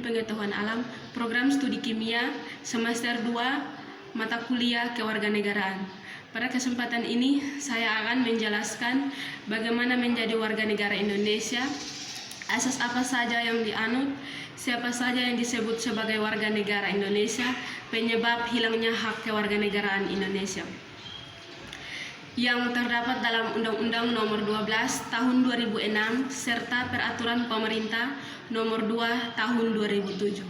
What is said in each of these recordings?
Pengetahuan Alam, Program Studi Kimia, Semester 2, Mata Kuliah Kewarganegaraan. Pada kesempatan ini, saya akan menjelaskan bagaimana menjadi warga negara Indonesia, asas apa saja yang dianut, siapa saja yang disebut sebagai warga negara Indonesia, penyebab hilangnya hak kewarganegaraan Indonesia yang terdapat dalam Undang-Undang Nomor 12 Tahun 2006 serta Peraturan Pemerintah Nomor 2 Tahun 2007.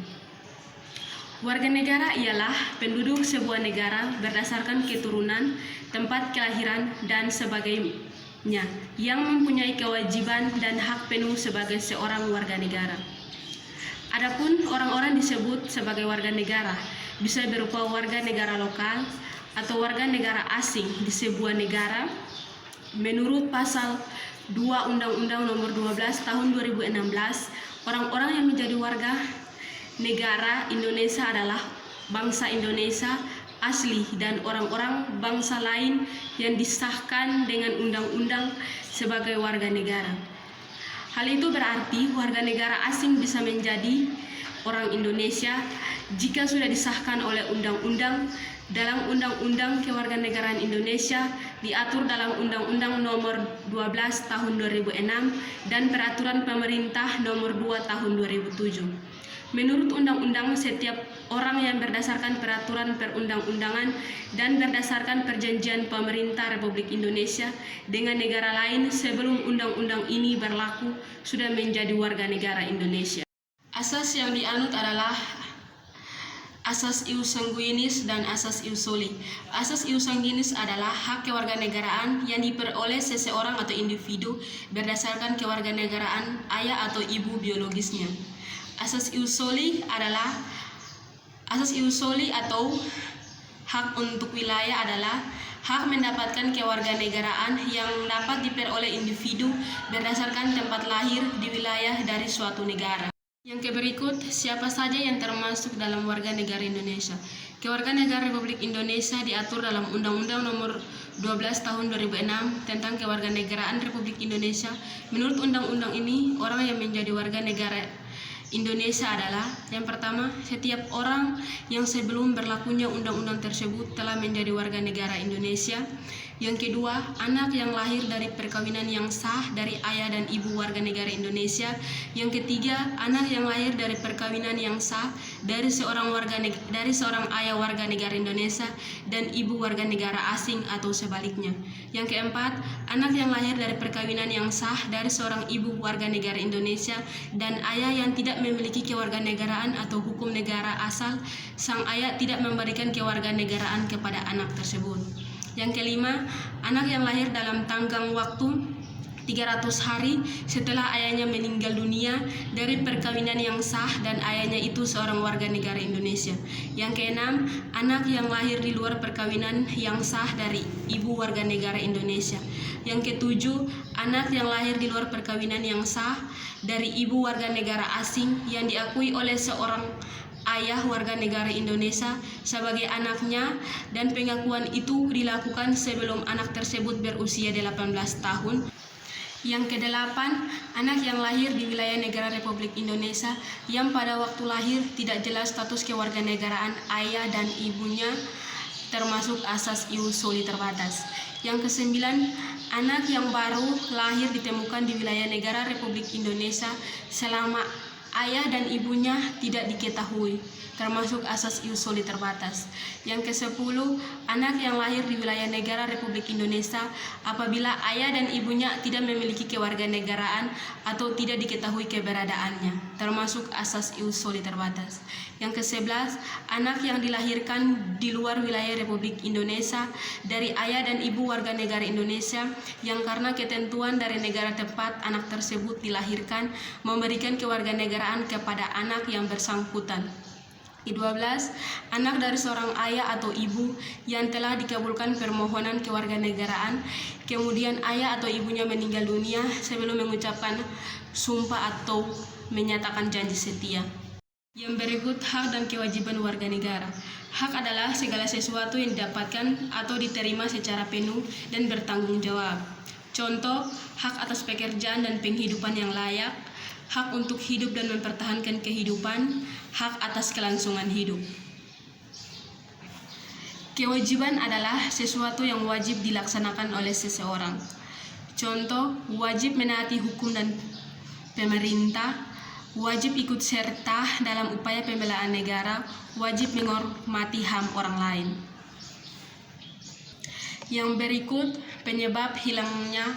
Warga negara ialah penduduk sebuah negara berdasarkan keturunan, tempat kelahiran, dan sebagainya yang mempunyai kewajiban dan hak penuh sebagai seorang warga negara. Adapun orang-orang disebut sebagai warga negara bisa berupa warga negara lokal atau warga negara asing di sebuah negara menurut pasal 2 Undang-Undang Nomor 12 Tahun 2016. Orang-orang yang menjadi warga negara Indonesia adalah bangsa Indonesia asli dan orang-orang bangsa lain yang disahkan dengan undang-undang sebagai warga negara. Hal itu berarti warga negara asing bisa menjadi orang Indonesia jika sudah disahkan oleh undang-undang. Dalam Undang-Undang Kewarganegaraan Indonesia diatur dalam Undang-Undang Nomor 12 Tahun 2006 dan Peraturan Pemerintah Nomor 2 Tahun 2007. Menurut undang-undang, setiap orang yang berdasarkan peraturan perundang-undangan dan berdasarkan perjanjian pemerintah Republik Indonesia dengan negara lain sebelum undang-undang ini berlaku sudah menjadi warga negara Indonesia. Asas yang dianut adalah Asas ius sanguinis dan asas ius soli. Asas ius sanguinis adalah hak kewarganegaraan yang diperoleh seseorang atau individu berdasarkan kewarganegaraan ayah atau ibu biologisnya. Asas ius soli atau hak untuk wilayah adalah hak mendapatkan kewarganegaraan yang dapat diperoleh individu berdasarkan tempat lahir di wilayah dari suatu negara. Yang berikut, siapa saja yang termasuk dalam warga negara Indonesia. Kewarganegaraan Republik Indonesia diatur dalam Undang-Undang Nomor 12 Tahun 2006 tentang Kewarganegaraan Republik Indonesia. Menurut undang-undang ini, orang yang menjadi warga negara Indonesia adalah yang pertama, setiap orang yang sebelum berlakunya undang-undang tersebut telah menjadi warga negara Indonesia. Yang kedua, anak yang lahir dari perkawinan yang sah dari ayah dan ibu warga negara Indonesia. Yang ketiga, anak yang lahir dari perkawinan yang sah dari seorang ayah warga negara Indonesia dan ibu warga negara asing atau sebaliknya. Yang keempat, anak yang lahir dari perkawinan yang sah dari seorang ibu warga negara Indonesia dan ayah yang tidak memiliki kewarganegaraan atau hukum negara asal sang ayah tidak memberikan kewarganegaraan kepada anak tersebut. Yang kelima, anak yang lahir dalam tenggang waktu 300 hari setelah ayahnya meninggal dunia dari perkawinan yang sah dan ayahnya itu seorang warga negara Indonesia. Yang keenam, anak yang lahir di luar perkawinan yang sah dari ibu warga negara Indonesia. Yang ketujuh, anak yang lahir di luar perkawinan yang sah dari ibu warga negara asing yang diakui oleh seorang ayah warga negara Indonesia sebagai anaknya dan pengakuan itu dilakukan sebelum anak tersebut berusia 18 tahun. Yang kedelapan, anak yang lahir di wilayah negara Republik Indonesia yang pada waktu lahir tidak jelas status kewarganegaraan ayah dan ibunya termasuk asas ius soli terbatas. Yang kesembilan, anak yang baru lahir ditemukan di wilayah negara Republik Indonesia selama ayah dan ibunya tidak diketahui, termasuk asas ius soli terbatas. Yang ke-10, anak yang lahir di wilayah negara Republik Indonesia apabila ayah dan ibunya tidak memiliki kewarganegaraan atau tidak diketahui keberadaannya, termasuk asas ius soli terbatas. Yang ke-11, anak yang dilahirkan di luar wilayah Republik Indonesia dari ayah dan ibu warga negara Indonesia yang karena ketentuan dari negara tempat anak tersebut dilahirkan memberikan kewarganegaraan kepada anak yang bersangkutan. Ke-12, anak dari seorang ayah atau ibu yang telah dikabulkan permohonan kewarganegaraan, kemudian ayah atau ibunya meninggal dunia sebelum mengucapkan sumpah atau menyatakan janji setia. Yang berikut, hak dan kewajiban warga negara. Hak adalah segala sesuatu yang didapatkan atau diterima secara penuh dan bertanggung jawab. Contoh, hak atas pekerjaan dan penghidupan yang layak, hak untuk hidup dan mempertahankan kehidupan, hak atas kelangsungan hidup. Kewajiban adalah sesuatu yang wajib dilaksanakan oleh seseorang. Contoh, wajib menaati hukum dan pemerintah, wajib ikut serta dalam upaya pembelaan negara, wajib menghormati HAM orang lain. Yang berikut penyebab hilangnya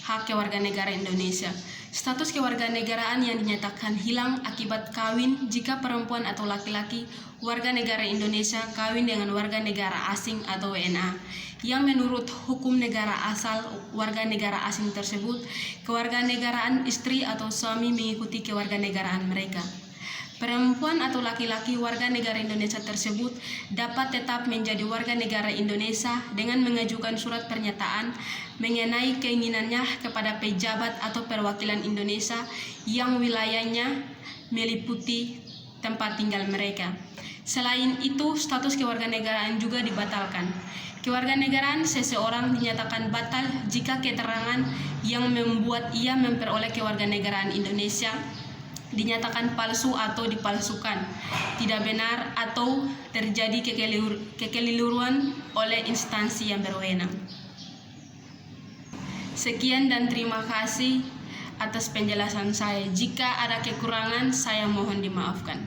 hak kewarganegaraan Indonesia. Status kewarganegaraan yang dinyatakan hilang akibat kawin jika perempuan atau laki-laki warga negara Indonesia kawin dengan warga negara asing atau WNA, yang menurut hukum negara asal warga negara asing tersebut, kewarganegaraan istri atau suami mengikuti kewarganegaraan mereka. Perempuan atau laki-laki warga negara Indonesia tersebut dapat tetap menjadi warga negara Indonesia dengan mengajukan surat pernyataan mengenai keinginannya kepada pejabat atau perwakilan Indonesia yang wilayahnya meliputi tempat tinggal mereka. Selain itu, status kewarganegaraan juga dibatalkan. Kewarganegaraan seseorang dinyatakan batal jika keterangan yang membuat ia memperoleh kewarganegaraan Indonesia dinyatakan palsu atau dipalsukan, tidak benar, atau terjadi kekeliruan oleh instansi yang berwenang. Sekian dan terima kasih atas penjelasan saya. Jika ada kekurangan, saya mohon dimaafkan.